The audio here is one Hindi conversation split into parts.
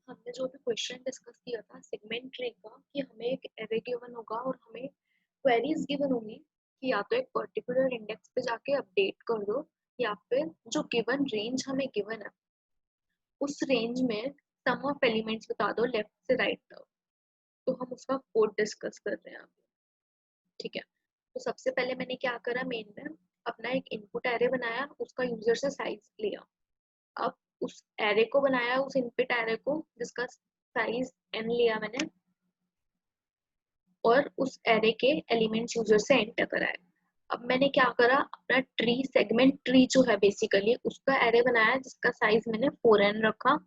हमने जो भी क्वेश्चन डिस्कस किया था सेगमेंट ट्री का कि हमें एक एरे गिवन होगा और हमें क्वेरीज गिवन होंगी कि या तो एक पर्टिकुलर इंडेक्स पे जाके अपडेट कर दो या फिर जो गिवन रेंज हमें गिवन है उस रेंज में सम ऑफ एलिमेंट्स बता दो लेफ्ट से राइट तक। तो हम उसका कोड डिस्कस कर रहे हैं अभी। ठीक है, तो सबसे पहले मैंने क्या करा, मेन में अपना एक इनपुट एरे बनाया, उसका यूजर से साइज लिया। अब उस एरे को बनाया, उस इनपुट एरे को जिसका साइज n लिया मैंने, और उस एरे के एलिमेंट्स यूजर से एंटर कराए। अब मैंने क्या करा, अपना ट्री सेगमेंट ट्री जो है बेसिकली उसका एरे बनाया जिसका साइज मैंने 4n रखा।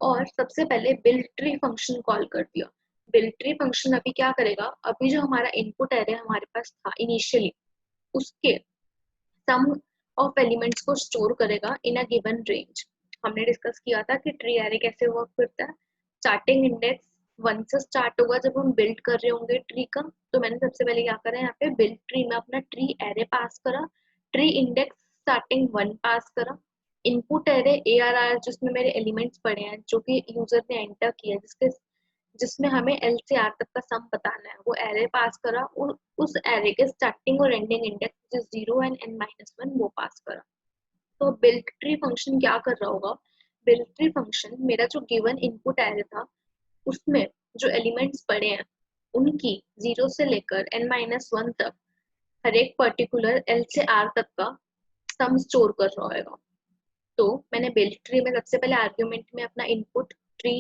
और सबसे पहले बिल्ड ट्री फंक्शन कॉल कर दिया। बिल्ड ट्री फंक्शन अभी क्या करेगा, अभी जो हमारा इनपुट एरे हमारे पास था इनिशियली उसके सम ऑफ एलिमेंट्स को स्टोर करेगा इन अ गिवन रेंज। हमने डिस्कस किया था कि ट्री एरे कैसे वर्क करता है। स्टार्टिंग इंडेक्स 1 से स्टार्ट होगा जब हम बिल्ड कर रहे होंगे ट्री का। तो मैंने सबसे पहले क्या करा, यहाँ पे बिल्ड ट्री में अपना ट्री एरे पास करा, ट्री इंडेक्स स्टार्टिंग 1 पास करा, इनपुट एरे ARR जिसमें मेरे एलिमेंट्स पड़े हैं जो कि यूजर ने एंटर किया, जिसमें हमें L से R तक का सम बताना है, वो एरे पास करा और उस एरे के स्टार्टिंग और एंडिंग इंडेक्स जो 0 एंड n-1 वो पास करा। तो बिल्ट ट्री फंक्शन क्या कर रहा होगा, बिल्ट ट्री फंक्शन मेरा जो गिवन इनपुट एरे था उसमें जो एलिमेंट्स पड़े हैं उनकी 0 से लेकर n-1 तक हर एक पर्टिकुलर L से R तक का सम स्टोर कर रहा होगा। तो मैंने बिल्ट ट्री में सबसे पहले आर्ग्यूमेंट में अपना इनपुट ट्री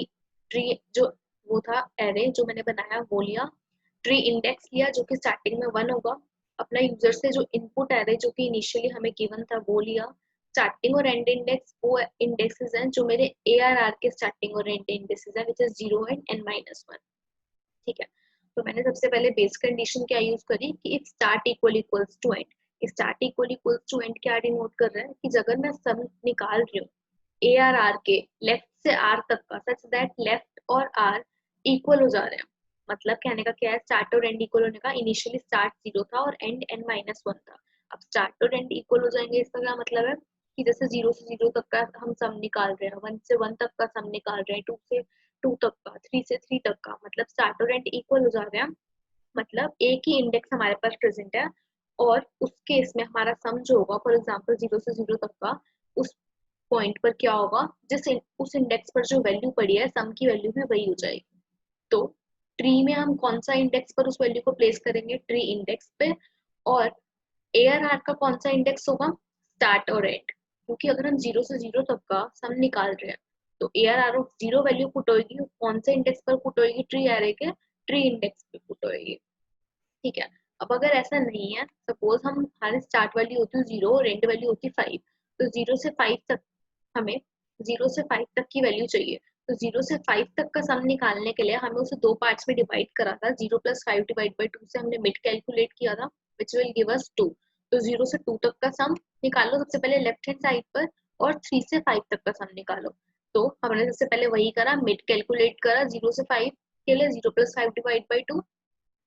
ट्री जो वो था एरे जो मैंने बनाया वो लिया, ट्री इंडेक्स लिया जो कि स्टार्टिंग में 1 होगा, अपना यूजर से जो इनपुट एरे जो कि इनिशियली हमें गिवन था वो लिया, स्टार्टिंग और एंड इंडेक्स वो इंडेक्सेस हैं जो मेरे ARR के स्टार्टिंग और एंड इंडेक्सेस हैं विच इज 0 एंड n-1। ठीक है, तो मैंने सबसे पहले बेस कंडीशन क्या यूज करी कि if start equal equals to end. Start equal equals to and क्या डिनोट कर रहा है कि अगर मैं सम निकाल रही हूँ ARR के लेफ्ट से R तक का सच दैट लेफ्ट और R इक्वल हो जा रहे हैं, मतलब कहने का क्या है, स्टार्ट और एंड इक्वल होने का, इनिशियली स्टार्ट 0 था और एंड n-1 था। अब स्टार्ट और एंड इक्वल हो जाएंगे इसका क्या मतलब है कि जैसे 0 से 0 तक का हम सम निकाल रहे हैं, 1 से 1 तक का सम निकाल रहे हैं, 2 से 2 तक का, 3 से 3 तक का, मतलब स्टार्ट और एंड इक्वल हो जा रहे हैं। मतलब एक ही इंडेक्स हमारे पास प्रेजेंट है और उस केस में हमारा सम जो होगा फॉर एग्जांपल 0 से 0 तक का, उस पॉइंट पर क्या होगा, उस इंडेक्स पर जो वैल्यू पड़ी है सम की वैल्यू भी वही हो जाएगी। तो ट्री में हम कौन सा इंडेक्स पर उस वैल्यू को प्लेस करेंगे, ट्री इंडेक्स पे। और ARR का कौन सा इंडेक्स होगा, स्टार्ट और एंड, क्योंकि अगर हम 0 से 0 तक का सम निकाल रहे हैं तो ARR ऑफ 0 वैल्यू पुट होगी, कौन से इंडेक्स पर पुट होगी, ट्री एरे के ट्री इंडेक्स पे पुट होगी। ठीक है, अब अगर ऐसा नहीं है, सपोज हम हमारे स्टार्ट वैल्यू होती है 0 और एंड वैल्यू होती है 5, तो 0 से 5 तक हमें 0 से 5 तक की वैल्यू चाहिए। तो 0 से 5 तक का सम निकालने के लिए हमें उसे दो पार्ट्स में डिवाइड करा था, 0 प्लस 5 डिवाइड बाई 2 से हमने मिड कैलकुलेट किया था विच विल गिव अस 2। तो 0 से 2 तक का सम निकालो सबसे पहले लेफ्ट हैंड साइड पर, और 3 से 5 तक का सम निकालो। तो हमने सबसे पहले वही करा, मिड कैलकुलेट करा 0 से 5 के लिए, 0 प्लस 5 डिवाइड बाई 2।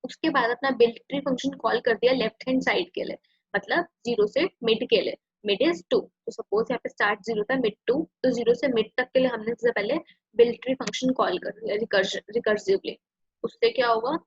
उसके बाद अपना बिल्ट ट्री फंक्शन कॉल कर दिया लेफ्ट हैंड साइड के लिए, मतलब 0 से मिड के लिए, मिड इज 2। तो सपोज यहाँ पे स्टार्ट 0 था, मिड 2, तो 0 से मिड तक के लिए हमने सबसे पहले बिल्ट ट्री फंक्शन कॉल कर दिया रिकर्सिवली। उससे क्या होगा,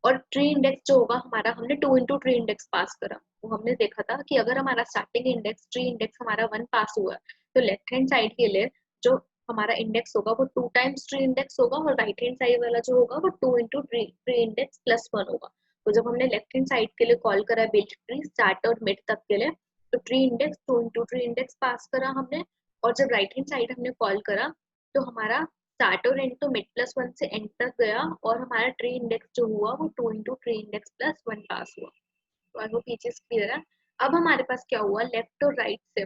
और ट्री इंडेक्स जो होगा हमारा, हमने 2 इंटू ट्री इंडेक्स पास करा। वो हमने देखा था कि अगर हमारा स्टार्टिंग इंडेक्स ट्री इंडेक्स हमारा 1 पास हुआ है तो लेफ्ट हैंड साइड के लिए जो हमारा इंडेक्स होगा वो 2 टाइम्स ट्री इंडेक्स होगा, और राइट हैंड साइड वाला जो होगा वो 2 इंटू ट्री इंडेक्स प्लस 1 होगा। तो जब हमने लेफ्ट हैंड साइड के लिए कॉल करा बिल्ट ट्री स्टार्ट और मिड तक के लिए, तो tree index 2 into tree index pass करा हमने। और जब राइट हैंड साइड हमने कॉल करा तो हमारा स्टार्ट और एंड तो मिड प्लस 1 से एंड तक गया, और हमारा ट्री इंडेक्स जो हुआ वो 2 इंटू ट्री इंडेक्स प्लस 1 पास हुआ। तो आई होप ये चीज क्लियर है। अब हमारे पास क्या हुआ, लेफ्ट और राइट से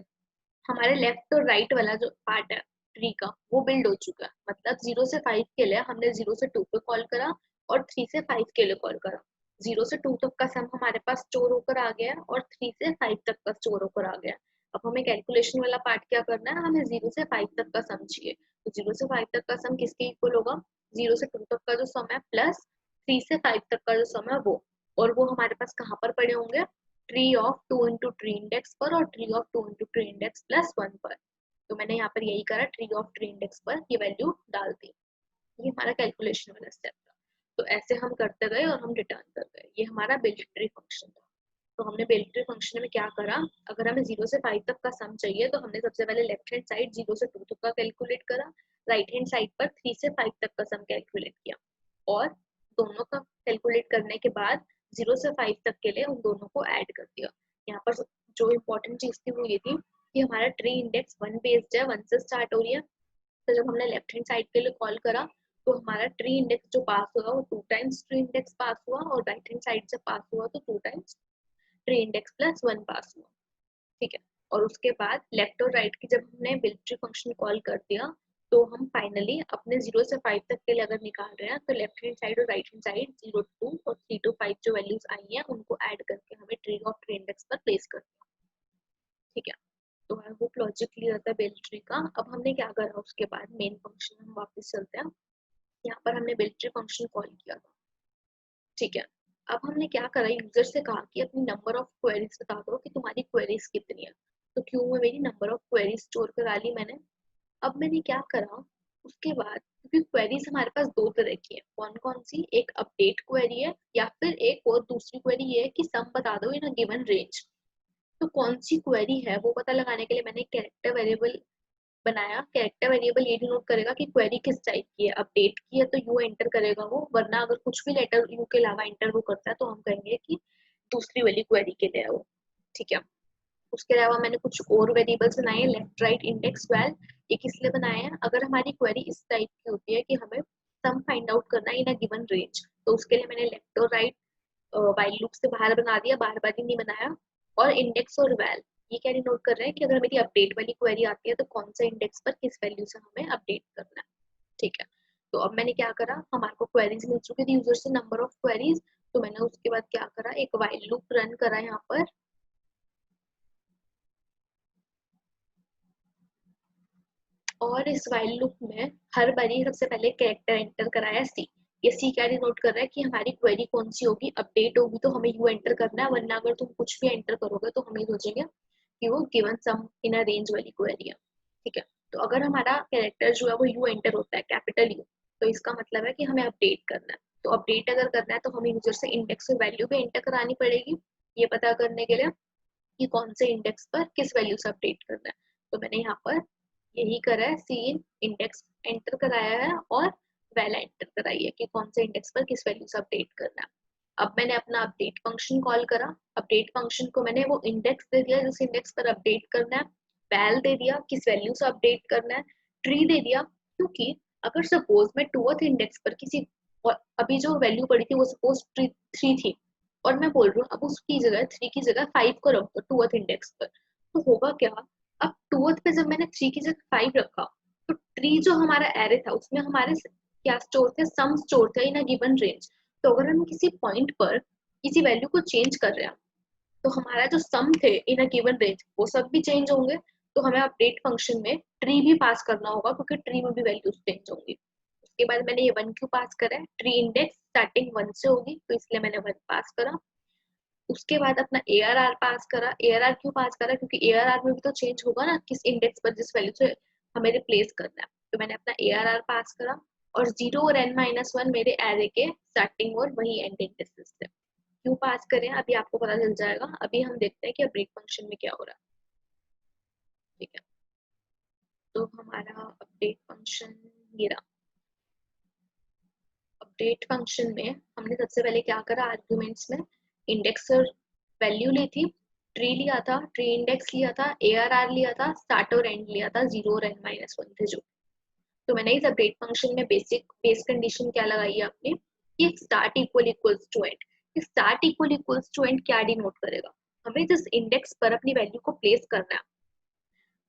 हमारे लेफ्ट और राइट वाला जो पार्ट है ट्री का वो बिल्ड हो चुका है। मतलब 0 से 5 के लिए हमने 0 से 2 पे कॉल करा और 3 से 5 के लिए कॉल करा। 0 से 2 तक का सम हमारे पास स्टोर होकर आ गया है और 3 से 5 तक का स्टोर होकर आ गया है। अब हमें कैलकुलेशन वाला पार्ट क्या करना है, हमें 0 से 5 तक का सम चाहिए। तो 0 से 5 तक का सम किसके इक्वल होगा, 0 से 2 तक का जो सम है प्लस 3 से 5 तक का जो सम है वो। और वो हमारे पास कहाँ पर पड़े होंगे, tree of 2 into tree index पर और tree of 2 into tree index plus 1 पर। तो मैंने यहाँ पर यही करा, ट्री ऑफ ट्री इंडेक्स पर ये वैल्यू डाल दी। ये हमारा कैलकुलेशन वाला स्टेप था। तो ऐसे हम करते गए और हम रिटर्न कर गए। ये हमारा बिल्ट ट्री फंक्शन था। तो हमने बिल्ट ट्री फंक्शन में क्या करा, अगर हमें 0 से 5 तक का सम चाहिए तो हमने सबसे पहले लेफ्ट हैंड साइड 0 से 2 तक का कैलकुलेट करा, राइट हैंड साइड पर 3 से 5 तक का सम कैलकुलेट किया, और दोनों का कैलकुलेट करने के बाद 0 से 5 तक के लिए उन दोनों को ऐड कर दिया। यहाँ पर जो इम्पोर्टेंट चीज थी वो ये थी कि हमारा ट्री इंडेक्स 1 बेस्ड है, 1 से स्टार्ट हो रही है। तो जब हमने लेफ्ट हैंड साइड के लिए कॉल करा तो हमारा ट्री इंडेक्स जो पास हुआ वो 2 टाइम्स ट्री इंडेक्स पास हुआ, और राइट हैंड साइड से पास हुआ तो 2 टाइम्स ट्री इंडेक्स प्लस 1 पास हुआ। ठीक है। और उसके बाद लेफ्ट और राइट की जब हमने बिल्ट ट्री फंक्शन कॉल कर दिया तो हम फाइनली अपने 0 से 5 तक के लिए अगर निकाल रहे हैं तो लेफ्ट हैंड साइड और राइट हैंड साइड 0 to 2 और 3 to 5 जो वैल्यूज आई हैं उनको ऐड करके हमें ट्री ऑफ ट्री इंडेक्स पर प्लेस कर दिया। ठीक है। तो आई होप लॉजिक क्लियर था बिल्ट ट्री का। अब हमने क्या करा, उसके बाद मेन फंक्शन में हम वापस चलते हैं। यहाँ पर हमने बिल्ट ट्री फंक्शन कॉल किया था। ठीक है। अब हमने क्या करा, यूजर से कहा कि अपनी नंबर ऑफ क्वेरीज बता दो कि तुम्हारी क्वेरीज कितनी है। तो क्यू में मेरी नंबर ऑफ क्वेरीज स्टोर करा ली मैंने। अब मैंने क्या करा, उसके बाद क्योंकि क्वेरीज हमारे पास दो तरह की है, कौन कौन सी, एक अपडेट क्वेरी है या फिर एक और दूसरी क्वेरी ये है कि सम बता दो इन अ गिवन रेंज। तो कौन सी क्वेरी है वो पता लगाने के लिए मैंने कैरेक्टर वेरिएबल बनाया। कैरेक्टर वेरिएबल ये डिनोट करेगा कि क्वेरी किस टाइप की है, अपडेट की है तो यू एंटर करेगा वो, वरना अगर कुछ भी लेटर यू के अलावा एंटर वो करता है तो हम कहेंगे कि दूसरी वाली क्वेरी के लिए है वो। ठीक है। उसके अलावा मैंने कुछ और वेरिएबल्स बनाए हैं, लेफ्ट राइट इंडेक्स वैल। ये किस लिए बनाए हैं, अगर हमारी क्वेरी इस टाइप की होती है कि हमें सम फाइंड आउट करना है इन अ गिवन रेंज, तो उसके लिए मैंने लेफ्ट और राइट व्हाइल लूप से बाहर बना दिया, बार बार ही नहीं बनाया। और इंडेक्स और वैल ये क्या डिनोट कर रहे हैं कि अगर मेरी अपडेट वाली क्वेरी आती है तो कौन सा इंडेक्स पर किस वैल्यू से हमें अपडेट करना है। ठीक है। तो अब मैंने क्या करा, हमारे को क्वेरीज मिल चुकी थी यूजर से, नंबर ऑफ क्वेरीज। तो मैंने उसके बाद क्या करा, एक व्हाइल लूप रन करा यहाँ पर। और इस व्हाइल लूप में हर बारी सबसे पहले कैरेक्टर एंटर कराया सी। ये सी क्या डिनोट कर रहा है कि हमारी क्वेरी कौन सी होगी, अपडेट होगी तो हमें यू एंटर करना है, वरना अगर तुम कुछ भी एंटर करोगे तो हम ये सोचेंगे कि वो given sum in a range वाली क्वेरी है। ठीक है। तो अगर हमारा कैरेक्टर जो है वो यू एंटर होता है, कैपिटल यू, तो इसका मतलब है कि हमें अपडेट करना है। तो अपडेट अगर करना है तो हमें यूजर से इंडेक्स और वैल्यू भी एंटर करानी पड़ेगी, ये पता करने के लिए कि कौन से इंडेक्स पर किस वैल्यू से अपडेट करना है। तो मैंने यहाँ पर यही करा है, सी इंडेक्स एंटर कराया है और वैल एंटर कराई है कि कौन से इंडेक्स पर किस वैल्यू से अपडेट करना है। अब मैंने अपना अपडेट फंक्शन कॉल करा। अपडेट फंक्शन को मैंने वो इंडेक्स दे दिया जिस इंडेक्स पर अपडेट करना है, वैल दे दिया किस वैल्यू से अपडेट करना है, ट्री दे दिया क्योंकि अगर सपोज मैं टूथ इंडेक्स पर किसी, और अभी जो वैल्यू पड़ी थी वो सपोज 3 थी, और मैं बोल रही हूँ अब उसकी जगह 3 की जगह 5 को रख दो टूथ इंडेक्स पर, तो होगा क्या, अब टूथ पे जब मैंने 3 की जगह 5 रखा तो ट्री जो हमारा एरे था उसमें हमारे क्या स्टोर थे, सम स्टोर थे इन अ गिवन रेंज। तो अगर हम किसी पॉइंट पर किसी वैल्यू को चेंज कर रहे हैं तो हमारा जो सम थे इन अ गिवन रेंज वो सब भी चेंज होंगे। तो हमें अपडेट फंक्शन में ट्री भी पास करना होगा क्योंकि ट्री में भी वैल्यूज चेंज होंगी। उसके बाद मैंने ये 1 क्यों पास करा है, ट्री इंडेक्स स्टार्टिंग 1 से होगी तो इसलिए मैंने 1 पास करा। उसके बाद अपना ARR पास करा। ARR क्यों पास करा, क्योंकि ARR में भी तो चेंज होगा ना किस इंडेक्स पर जिस वैल्यू से हमें रिप्लेस करना है। तो मैंने अपना ARR पास करा। और 0 और n-1 मेरे एरे के स्टार्टिंग और वही एंड इंडेक्सेस थे। क्यों पास करें अभी आपको पता चल जाएगा। अभी हम देखते हैं कि अपडेट फंक्शन में क्या हो रहा है। ठीक है। तो हमारा अपडेट फंक्शन ये रहा। अपडेट फंक्शन में हमने सबसे पहले क्या करा, आर्ग्यूमेंट्स में इंडेक्स और वैल्यू ली थी, ट्री लिया था, ट्री इंडेक्स लिया था, ARR लिया था, स्टार्ट और एंड लिया था, 0 और n-1 थे जो। तो मैंने इस अपडेट फंक्शन में बेसिक बेस कंडीशन क्या लगाई है आपने कि start equal equals to end. Start equal equals to and क्या डिनोट करेगा, हमें जिस इंडेक्स पर अपनी वैल्यू को प्लेस करना है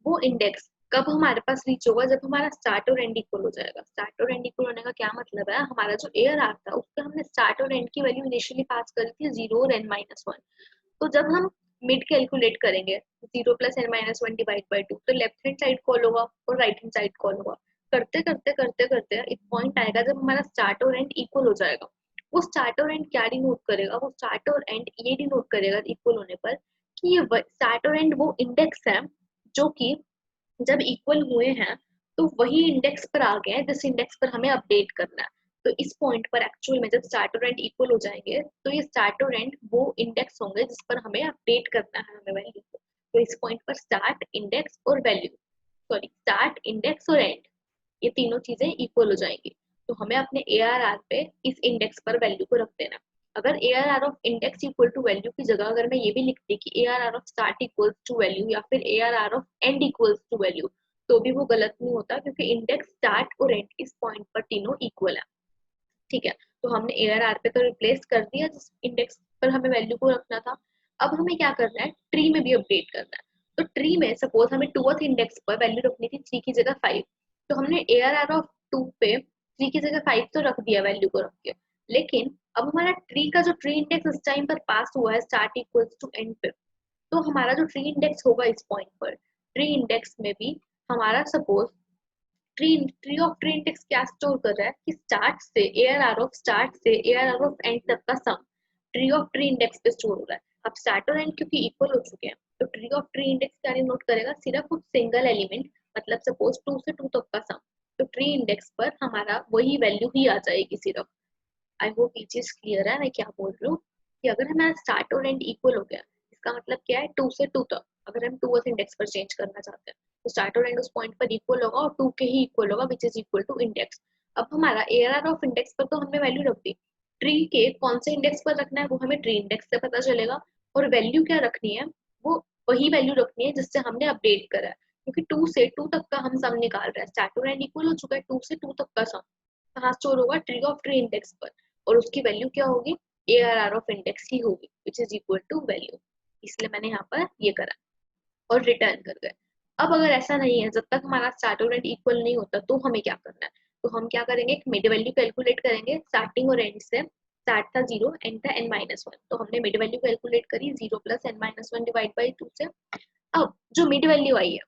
वो इंडेक्स कब हमारे पास रीच होगा, जब हमारा स्टार्ट और एंड इक्वल हो जाएगा। स्टार्ट और एंड इक्वल होने का क्या मतलब है, हमारा जो ARR था उसका हमने स्टार्ट और एंड की वैल्यू इनिशियली पास करी थी 0 और n-1। तो जब हम मिड कैलकुलेट करेंगे 0 प्लस n-1 डिवाइड बाई 2 तो लेफ्ट हैंड साइड कॉल होगा और राइट हैंड साइड कॉल होगा। करते करते करते करते एक पॉइंट आएगा जब हमारा स्टार्ट और एंड इक्वल हो जाएगा। वो स्टार्ट और एंड क्या डिनोट करेगा, वो स्टार्ट और एंड ये डिनोट करेगा इक्वल होने पर कि ये स्टार्ट और एंड वो इंडेक्स है जो कि जब इक्वल हुए हैं तो वही इंडेक्स पर आ गए हैं जिस इंडेक्स पर हमें अपडेट करना है। तो इस पॉइंट पर एक्चुअल में जब स्टार्ट और एंड इक्वल हो जाएंगे तो ये स्टार्ट और एंड वो इंडेक्स होंगे जिस पर हमें अपडेट करना है हमें वैल्यू को। तो इस पॉइंट पर स्टार्ट इंडेक्स और वैल्यू, सॉरी स्टार्ट इंडेक्स और एंड, ये तीनों चीजें इक्वल हो जाएंगी। तो हमें अपने ARR पे इस इंडेक्स पर वैल्यू को रख देना। अगर ARR of index equal to value की जगह अगर मैं ये भी लिखती कि ARR of start equals to value या फिर ARR of end equals to value, तो भी वो गलत नहीं होता क्योंकि इंडेक्स स्टार्ट और एंड इस पॉइंट पर तीनों इक्वल है। ठीक है, तो हमने ARR पे तो रिप्लेस कर दिया जिस इंडेक्स पर हमें वैल्यू को रखना था। अब हमें क्या करना है, ट्री में भी अपडेट करना है। तो ट्री में सपोज हमें 2th इंडेक्स पर वैल्यू रखनी थी 3 की जगह 5, तो हमने ARR ऑफ 2 पे 3 की जगह 5 तो रख दिया वैल्यू को रख के। लेकिन अब हमारा ट्री का जो ट्री इंडेक्स इस टाइम पर पास हुआ है स्टार्ट इक्वल्स टू एंड पे, तो हमारा जो ट्री इंडेक्स होगा इस पॉइंट पर, ट्री इंडेक्स में भी हमारा suppose tree tree of tree index क्या स्टोर कर रहा है कि स्टार्ट से ARR ऑफ स्टार्ट से ARR ऑफ एंड तक का सम ट्री ऑफ ट्री इंडेक्स पे स्टोर हो रहा है। अब स्टार्ट और एंड क्योंकि इक्वल हो चुके हैं तो ट्री ऑफ ट्री इंडेक्स क्या नोट करेगा, सिर्फ कुछ सिंगल एलिमेंट, मतलब सपोज 2 से 2 तक का सम। तो ट्री इंडेक्स पर हमारा वही वैल्यू ही आ जाएगी सिर्फ। आई होप ये चीज क्लियर है मैं क्या बोल रही हूँ, कि अगर हमारा स्टार्ट और एंड इक्वल हो गया, इसका मतलब क्या है 2 से 2 तक अगर हम 2th इंडेक्स पर चेंज करना चाहते हैं तो स्टार्ट और एंड उस पॉइंट पर इक्वल होगा और 2 के ही इक्वल होगा which is equal to index. अब हमारा ARR ऑफ इंडेक्स पर तो हमने वैल्यू रख दी, ट्री के कौन से इंडेक्स पर रखना है वो हमें ट्री इंडेक्स से पता चलेगा, और वैल्यू क्या रखनी है, वो वही वैल्यू रखनी है जिससे हमने अपडेट करा है। क्योंकि 2 से 2 तक का हम सम निकाल रहे हैं, स्टार्ट और एंड इक्वल हो चुका है, 2 से 2 तक का सम कहाँ स्टोर होगा, ट्री ऑफ ट्री इंडेक्स पर, और उसकी वैल्यू क्या होगी, ARR ऑफ इंडेक्स ही होगी which is equal to value. इसलिए मैंने यहाँ पर ये करा और रिटर्न कर गए। अब अगर ऐसा नहीं है, जब तक हमारा स्टार्ट और एंड इक्वल नहीं होता तो हमें क्या करना है, तो हम क्या करेंगे, एक मिड वैल्यू कैलकुलेट करेंगे स्टार्टिंग और एंड से। स्टार्ट था 0, एंड था n-1, तो हमने मिड वैल्यू कैलकुलेट करी 0 प्लस n-1 डिवाइड बाई 2 से। अब जो मिड वैल्यू आई है,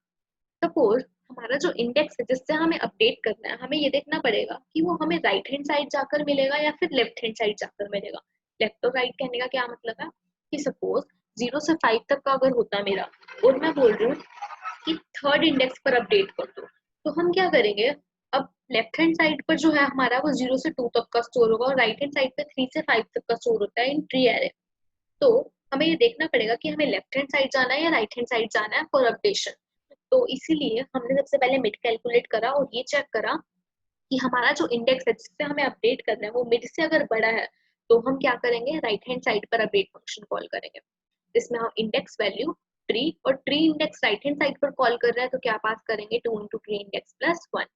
सपोज हमारा जो इंडेक्स है जिससे हमें अपडेट करना है, हमें ये देखना पड़ेगा कि वो हमें राइट हैंड साइड जाकर मिलेगा या फिर लेफ्ट हैंड साइड जाकर मिलेगा। लेफ्ट और राइट कहने का क्या मतलब है कि सपोज 0 से 5 तक का अगर होता है मेरा, और मैं बोल रही हूँ कि 3rd इंडेक्स पर अपडेट कर दो, तो हम क्या करेंगे, अब लेफ्ट हैंड साइड पर जो है हमारा वो 0 से 2 तक का स्टोर होगा और राइट हैंड साइड पे 3 से 5 तक का स्टोर होता है इन ट्री एरे। तो हमें ये देखना पड़ेगा कि हमें लेफ्ट हैंड साइड जाना है या राइट हैंड साइड जाना है फॉर अपडेशन। तो इसीलिए हमने सबसे पहले मिड कैलकुलेट करा और ये चेक करा कि हमारा जो इंडेक्स है जिससे हमें अपडेट करना है वो मिड से अगर बड़ा है, तो हम क्या करेंगे, राइट हैंड साइड पर अपडेट फंक्शन कॉल करेंगे, जिसमें हम इंडेक्स वैल्यू ट्री, और tree index right hand side पर कॉल कर रहा है तो क्या पास करेंगे 2 इंटू ट्री इंडेक्स प्लस 1,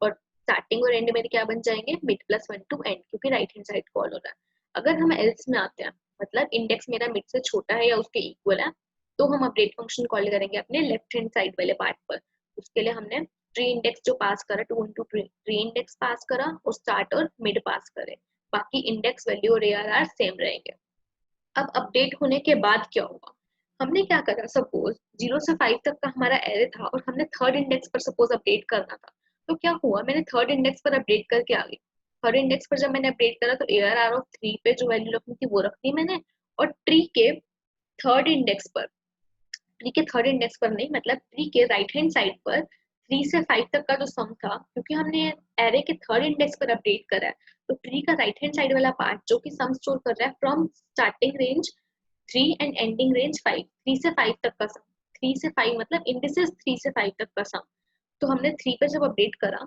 और स्टार्टिंग और एंड में क्या बन जाएंगे, मिड प्लस 1 टू एंड, क्योंकि राइट हैंड साइड कॉल हो रहा है। अगर हम एल्स में आते हैं, मतलब इंडेक्स मेरा मिड से छोटा है या उसके इक्वल है, तो हम अपडेट फंक्शन कॉल करेंगे अपने लेफ्ट हैंड साइड वाले पार्ट पर। उसके लिए हमने ट्री इंडेक्स जो पास करा 2 इंटू ट्री इंडेक्स पास करा और स्टार्ट और मिड पास करे, बाकी इंडेक्स वैल्यू और ARR सेम रहेंगे। अब अपडेट होने के बाद क्या होगा, हमने क्या करा, सपोज 0 से 5 तक का हमारा एरे था और हमने 3rd इंडेक्स पर सपोज अपडेट करना था, तो क्या हुआ, मैंने 3rd इंडेक्स पर अपडेट करके आ गई। 3rd इंडेक्स पर जब मैंने अपडेट करा तो ARR ऑफ 3 पे जो वैल्यू रखनी थी वो रख दी मैंने, और ट्री के 3rd इंडेक्स पर, ट्री के 3rd इंडेक्स पर नहीं, मतलब ट्री के राइट हैंड साइड पर 3 से 5 तक का जो सम था, क्योंकि हमने एरे के 3rd इंडेक्स पर अपडेट करा है, तो ट्री का राइट हैंड साइड वाला पार्ट जो कि सम स्टोर कर रहा है from starting range 3 and ending range 5, 3 से 5 तक का सम, 3 से 5 मतलब इंडिसेस 3 से 5 तक का सम। तो हमने 3 पे जब अपडेट करा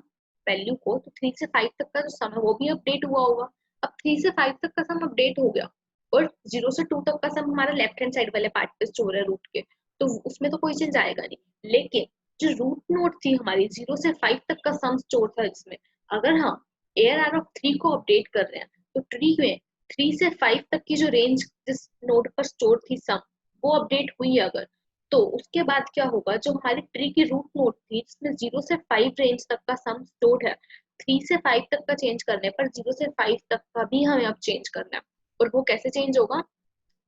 वैल्यू को, तो 3 से 5 तक का जो सम है वो भी अपडेट हुआ होगा। अब 3 से 5 तक का सम अपडेट हो गया, और 0 से 2 तक का सम हमारा लेफ्ट हैंड साइड वाले पार्ट पे स्टोर है रूट के, तो उसमें तो कोई चेंज आएगा नहीं। लेकिन जो रूट नोड थी हमारी 0 से 5 तक का सम स्टोर था जिसमें, अगर हम ARR ऑफ 3 को अपडेट कर रहे हैं तो ट्री में 3 से 5 तक की जो रेंज जिस नोड पर स्टोर थी सम, वो अपडेट हुई अगर, तो उसके बाद क्या होगा, जो हमारी ट्री की रूट नोड थी जिसमें 0 से 5 रेंज तक का सम स्टोर है, 3 से 5 तक का चेंज करने पर 0 से 5 तक का भी हमें अब चेंज करना है। और वो कैसे चेंज होगा,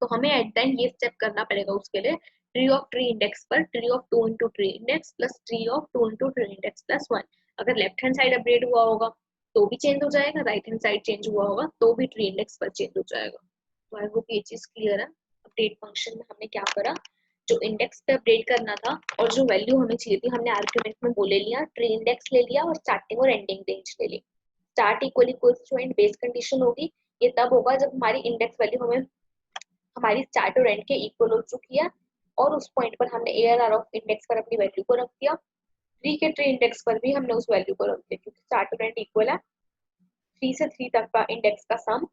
तो हमें एट द एंड ये स्टेप करना पड़ेगा उसके लिए, ट्री ऑफ ट्री इंडेक्स पर tree of 2 into tree index plus tree of 2 into tree index plus 1। अगर लेफ्ट हैंड साइड अपडेट हुआ होगा तो भी चेंज हो जाएगा, राइट हैंड साइड चेंज हुआ होगा तो भी ट्री इंडेक्स पर चेंज हो जाएगा। तो आई होप ये चीज क्लियर है। अपडेट फंक्शन में हमने क्या करा, जो इंडेक्स पे अपडेट करना था और जो वैल्यू हमें चाहिए थी हमने आर्ग्यूमेंट में वो ले लिया, ट्री इंडेक्स ले लिया और स्टार्टिंग और एंडिंग रेंज ले ली। Start equal equals to end base condition होगी, ये तब होगा जब हमारी इंडेक्स वैल्यू हमें हमारी स्टार्ट और एंड के इक्वल हो चुकी है और उस पॉइंट पर हमने एआरआर ऑफ इंडेक्स पर अपनी वैल्यू को रख दिया। ट्री के ट्री इंडेक्स पर भी हमने उस वैल्यू को रख दिया क्योंकि स्टार्ट और एंड इक्वल है। 3 से 3 तक का इंडेक्स का सम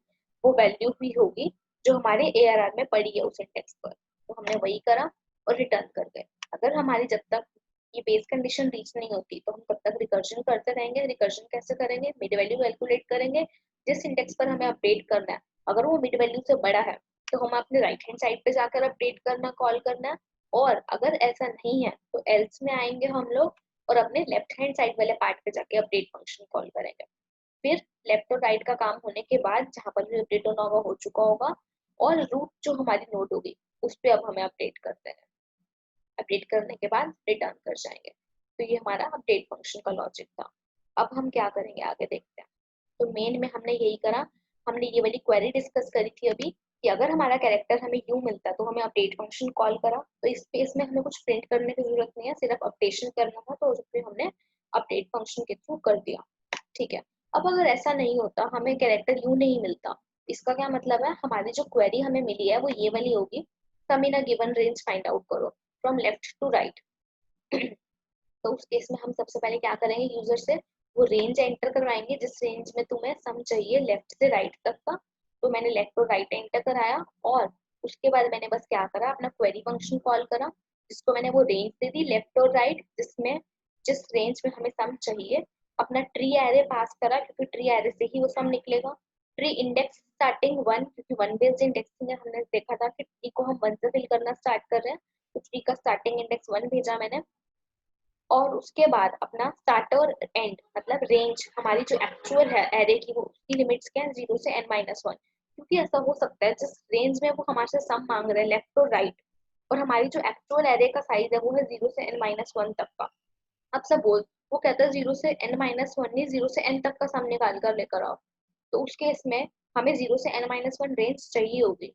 वो वैल्यू भी होगी जो हमारे एआरआर में पड़ी है उस इंडेक्स पर। तो हमने वही करा और रिटर्न कर गए। अगर हमारी जब तक ये बेस कंडीशन रीच नहीं होती तो हम तब तक रिकर्जन करते रहेंगे। रिकर्जन कैसे करेंगे? मिड वैल्यू कैलकुलेट करेंगे जिस इंडेक्स पर हमें अपडेट करना है। अगर वो मिड वैल्यू से बड़ा है तो हम अपने राइट हैंड साइड पे जाकर अपडेट करना कॉल करना है, और अगर ऐसा नहीं है तो एल्स में आएंगे हम लोग और अपने लेफ्ट हैंड साइड वाले पार्ट पे जाके अपडेट फंक्शन कॉल करेंगे। फिर लेफ्ट और राइट का काम होने के बाद जहां पर भी अपडेट होना होगा हो चुका होगा और रूट जो हमारी नोड होगी उस पर अब हमें अपडेट करते हैं। अपडेट करने के बाद रिटर्न कर जाएंगे। तो ये हमारा अपडेट फंक्शन का लॉजिक था। अब हम क्या करेंगे आगे देखते हैं। तो मेन में हमने यही करा, हमने ये वाली क्वेरी डिस्कस करी थी अभी कि अगर हमारा कैरेक्टर हमें यू मिलता है तो हमें अपडेट फंक्शन कॉल करा। तो इस केस में हमें कुछ प्रिंट करने की जरूरत नहीं है, सिर्फ अपडेशन करना था तो उस पर हमने अपडेट फंक्शन के थ्रू कर दिया। ठीक है। अब अगर ऐसा नहीं होता, हमें कैरेक्टर यू नहीं मिलता, इसका क्या मतलब है? हमारी जो क्वेरी हमें मिली है वो ये वाली होगी, sum in a given range find out करो फ्रॉम लेफ्ट टू राइट। तो उस केस में हम सबसे पहले क्या करेंगे, यूजर से वो रेंज एंटर करवाएंगे जिस रेंज में तुम्हें सम चाहिए लेफ्ट से राइट तक का। तो मैंने लेफ्ट और राइट एंटर कराया और उसके बाद मैंने बस क्या करा, अपना क्वेरी फंक्शन कॉल करा जिसको मैंने वो रेंज दे दी लेफ्ट और राइट जिसमें जिस रेंज में हमें सम चाहिए। अपना ट्री एरे पास करा क्योंकि ट्री एरे से ही वो सम निकलेगा। ट्री इंडेक्स स्टार्टिंग 1 क्योंकि 1 बेस्ड इंडेक्सिंग में हमने देखा था कि ट्री को हम 1 से फिल करना स्टार्ट कर रहे हैं, तो ट्री का स्टार्टिंग इंडेक्स 1 भेजा मैंने। और उसके बाद अपना स्टार्ट और एंड मतलब रेंज हमारी जो एक्चुअल है एरे की वो उसकी लिमिट्स क्या है 0 से n-1, क्योंकि ऐसा हो सकता है जिस रेंज में वो हमारे से सम मांग रहे हैं लेफ्ट और राइट और हमारी जो एक्चुअल एरे का साइज है वो है 0 से n-1 तक का। अब सपोज वो कहता है 0 से n-1 नहीं 0 से n तक का सम निकाल कर लेकर आओ, तो उस केस में हमें 0 से n-1 रेंज चाहिए होगी।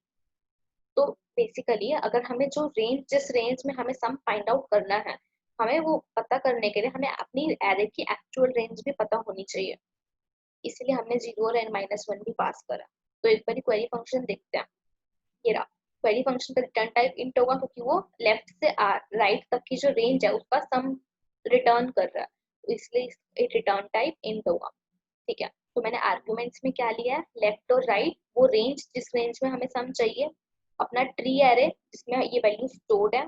तो बेसिकली अगर हमें जो रेंज जिस रेंज में हमें सम फाइंड आउट करना है, हमें वो पता करने के लिए हमें अपनी एरे की एक्चुअल रेंज भी पता होनी चाहिए, इसलिए हमने 0 और n-1 भी पास करा। तो एक बार क्वेरी फंक्शन देखते हैं। ये रहा क्वेरी फंक्शन का रिटर्न टाइप इंट होगा क्योंकि वो लेफ्ट से राइट तक की जो रेंज है उसका सम रिटर्न कर रहा है, तो इसलिए रिटर्न टाइप इंट होगा। ठीक है। तो मैंने आर्ग्यूमेंट्स में क्या लिया है, लेफ्ट और राइट, वो रेंज जिस रेंज में हमें सम चाहिए, अपना ट्री एरे जिसमें ये वैल्यू स्टोर्ड है,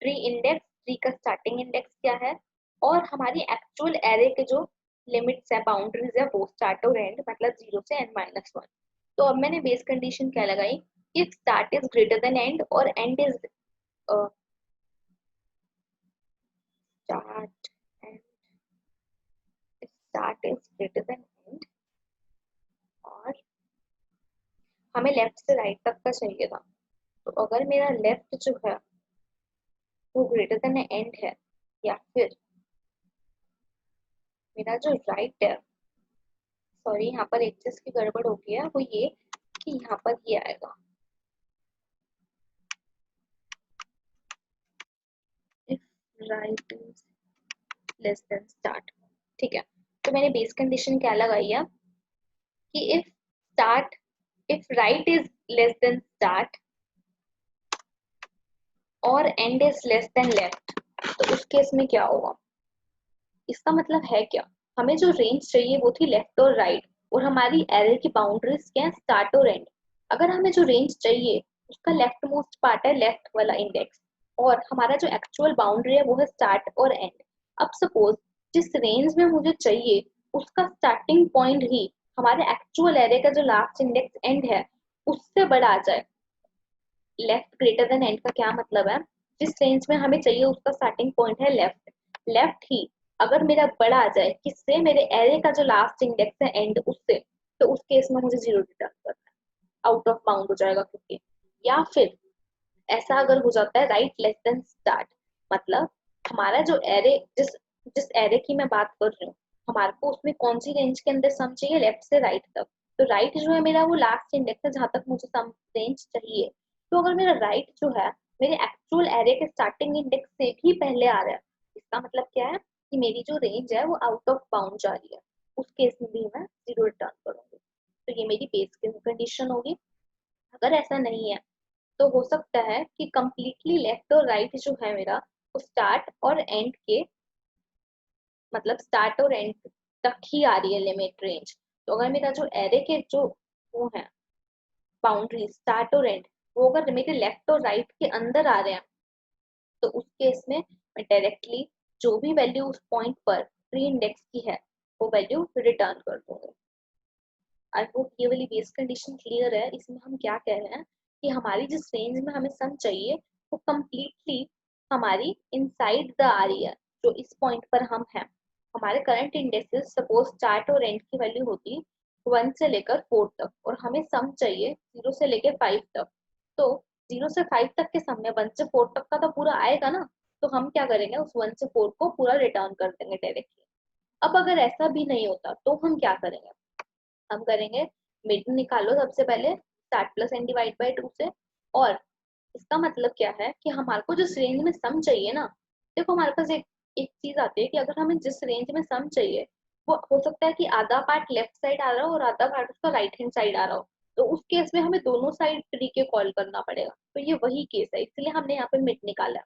ट्री इंडेक्स, ट्री का स्टार्टिंग इंडेक्स क्या है, और हमारी एक्चुअल एरे के जो लिमिट्स है बाउंड्रीज है वो स्टार्ट और एंड मतलब 0 से n-1। तो अब मैंने बेस कंडीशन क्या लगाई, if start is greater than end और end is start end start is greater than end और हमें लेफ्ट से राइट तक का चाहिए था। तो अगर मेरा लेफ्ट जो है वो ग्रेटर देन एंड है, या फिर मेरा जो राइट है, सॉरी यहाँ पर एक चीज की गड़बड़ हो गई है, वो ये कि यहाँ पर ये आएगा if right is less than start. ठीक है। तो मैंने बेस कंडीशन क्या लगाई है कि if right is less than start और end is less than left, तो उस केस में क्या होगा, इसका मतलब है क्या, हमें जो रेंज चाहिए वो थी लेफ्ट और राइट और हमारी एरे की बाउंड्रीज क्या है स्टार्ट और एंड। अगर हमें जो रेंज चाहिए उसका लेफ्ट मोस्ट पार्ट है लेफ्ट वाला इंडेक्स और हमारा जो एक्चुअल बाउंड्री है वो है स्टार्ट और एंड। अब सपोज जिस रेंज में मुझे चाहिए उसका स्टार्टिंग पॉइंट ही हमारे एक्चुअल एरे का जो लास्ट इंडेक्स एंड है उससे बड़ा आ जाए। लेफ्ट ग्रेटर देन एंड का क्या मतलब है, जिस रेंज में हमें चाहिए उसका स्टार्टिंग पॉइंट है लेफ्ट, लेफ्ट ही अगर मेरा बड़ा आ जाए किससे, मेरे एरे का जो लास्ट इंडेक्स है एंड उससे, तो उस केस में मुझे 0 रिटर्न करना है, आउट ऑफ बाउंड हो जाएगा क्योंकि। या फिर ऐसा अगर हो जाता है राइट लेस देन स्टार्ट, मतलब हमारा जो एरे जिस जिस एरे की मैं बात कर रही हूँ हमारे को उसमें कौन सी रेंज के अंदर सम चाहिए, लेफ्ट से राइट तक। तो राइट जो है मेरा वो लास्ट इंडेक्स है जहां तक मुझे सम रेंज चाहिए। तो अगर मेरा राइट जो है मेरे एक्चुअल एरे के स्टार्टिंग इंडेक्स से भी पहले आ रहा है। इसका मतलब क्या है कि मेरी जो रेंज है वो आउट ऑफ बाउंड जा रही है, उस केस में भी मैं 0 रिटर्न करूंगी। तो ये मेरी बेस केस कंडीशन होगी। अगर ऐसा नहीं है तो हो सकता है कि कंप्लीटली लेफ्ट और राइट जो है मेरा, वो स्टार्ट और एंड के, मतलब स्टार्ट और एंड तक ही आ रही है लिमिट रेंज। तो अगर मेरा जो एरे के जो वो है बाउंड्री स्टार्ट और एंड, वो अगर मेरे लेफ्ट और राइट के अंदर आ रहे हैं, तो उस केस में मैं डायरेक्टली जो भी वैल्यू उस पॉइंट पर प्री इंडेक्स की है वो वैल्यू रिटर्न कर दूंगी। आई होप ये वाली बेस कंडीशन क्लियर है। इसमें हम क्या कह रहे हैं कि हमारी जिस रेंज में हमें सम चाहिए वो कंप्लीटली हमारी इनसाइड द आ रही है, जो इस पॉइंट पर हम हैं। हमारे करंट इंडेक्सेस सपोज स्टार्ट और एंड की वैल्यू होती 1 से लेकर 4 तक, और हमें सम चाहिए 0 से लेकर 5 तक। तो 0 से 5 तक के सम में 1 से 4 तक का तो पूरा आएगा ना, तो हम क्या करेंगे उस 1 से 4 को पूरा रिटर्न कर देंगे डायरेक्टली। अब अगर ऐसा भी नहीं होता तो हम क्या करेंगे, हम करेंगे मिड निकालो सबसे पहले start plus n divide by 2 से। और इसका मतलब क्या है कि हमारे को जिस रेंज में सम चाहिए ना, देखो हमारे पास एक एक चीज आती है कि अगर हमें जिस रेंज में सम चाहिए वो हो सकता है कि आधा पार्ट लेफ्ट साइड आ रहा हो और आधा पार्ट उसका राइट हैंड साइड आ रहा हो, तो उस केस में हमें दोनों साइड ट्री के कॉल करना पड़ेगा। तो ये वही केस है, इसलिए हमने यहाँ पे मिड निकाला।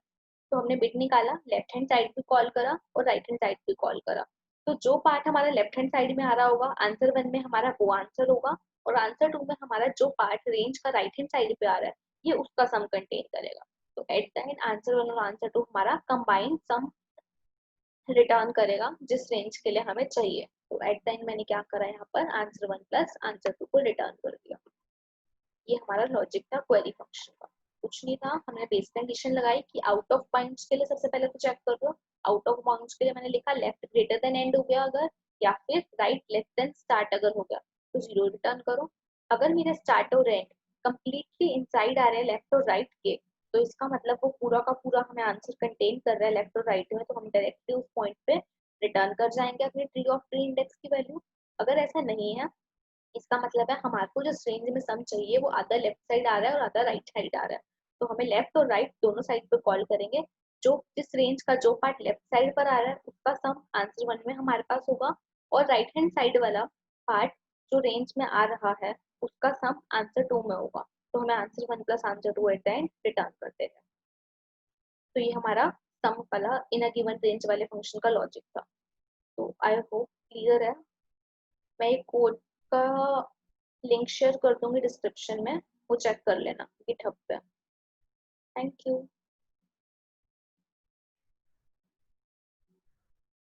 तो हमने बिट निकाला, लेफ्ट हैंड साइड भी कॉल करा और राइट हैंड साइड भी कॉल करा। तो जो पार्ट हमारा लेफ्ट हैंड साइड में आ रहा होगा आंसर 1 में हमारा वो आंसर होगा, और आंसर 2 में हमारा जो पार्ट रेंज का राइट हैंड साइड पे आ रहा है ये उसका सम कंटेन करेगा। तो एट द एंड आंसर 1 और आंसर 2 हमारा कंबाइंड सम रिटर्न करेगा जिस रेंज के लिए हमें चाहिए। तो एट द एंड मैंने क्या करा, यहाँ पर आंसर 1 प्लस आंसर 2 को रिटर्न कर दिया। ये हमारा लॉजिक था क्वेरी फंक्शन का। कुछ नहीं था, हमने बेस कंडीशन लगाई कि आउट ऑफ बाउंड्स के लिए सबसे पहले तो चेक कर दो। आउट ऑफ बाउंड्स के लिए मैंने लिखा लेफ्ट ग्रेटर देन एंड हो गया अगर, या फिर राइट लेस देन स्टार्ट अगर हो गया तो 0 रिटर्न करो। अगर मेरे स्टार्ट और एंड कंप्लीटली इनसाइड आ रहे हैं लेफ्ट और राइट के, तो इसका मतलब वो पूरा का पूरा हमें आंसर कंटेन कर रहा है लेफ्ट और राइट में, तो हम डायरेक्टली उस पॉइंट पे रिटर्न कर जाएंगे अपनी ट्री ऑफ ट्री इंडेक्स की वैल्यू। अगर ऐसा नहीं है, इसका मतलब है हमारे को जो रेंज में सम चाहिए वो आधा लेफ्ट साइड आ रहा है और आधा राइट साइड आ रहा है, तो हमें लेफ्ट और राइट दोनों साइड पे कॉल करेंगे। जो जिस रेंज का जो पार्ट लेफ्ट साइड पर आ रहा है उसका सम आंसर 1 में हमारे पास होगा, और राइट हैंड साइड वाला पार्ट जो रेंज में आ रहा है उसका सम आंसर 2 में होगा। तो हमें answer 1 plus answer 2 at the end return कर देगा। तो ये हमारा सम वाला इन अ गिवन रेंज वाले फंक्शन का लॉजिक था। तो आई होप क्लियर है। मैं एक कोड का लिंक शेयर कर दूंगी डिस्क्रिप्शन में, वो चेक कर लेना गिटहब पे। Thank you.